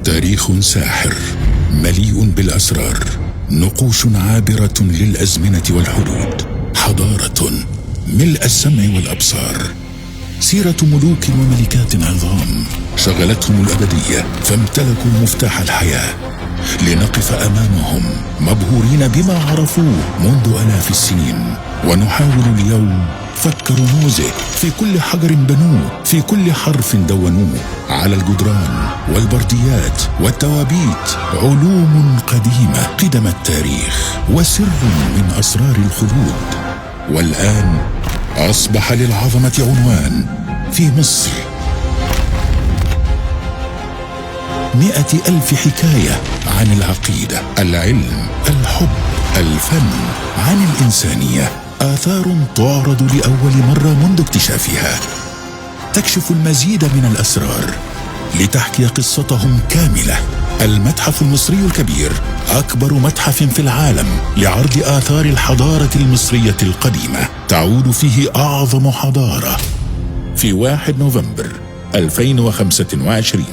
تاريخ ساحر مليء بالأسرار، نقوش عابرة للأزمنة والحدود، حضارة ملء السمع والأبصار، سيرة ملوك وملكات عظام شغلتهم الأبدية فامتلكوا مفتاح الحياة، لنقف أمامهم مبهورين بما عرفوه منذ آلاف السنين، ونحاول اليوم فك رموزه في كل حجر بنوه، في كل حرف دونوه، على الجدران والبرديات والتوابيت، علوم قديمة قدم التاريخ وسر من أسرار الخلود. والآن أصبح للعظمة عنوان في مصر، 100,000 حكاية عن العقيدة، العلم، الحب، الفن، عن الإنسانية، آثار تعرض لأول مرة منذ اكتشافها، تكشف المزيد من الأسرار لتحكي قصتهم كاملة. المتحف المصري الكبير أكبر متحف في العالم لعرض آثار الحضارة المصرية القديمة، تعود فيه أعظم حضارة في 1 نوفمبر 2025.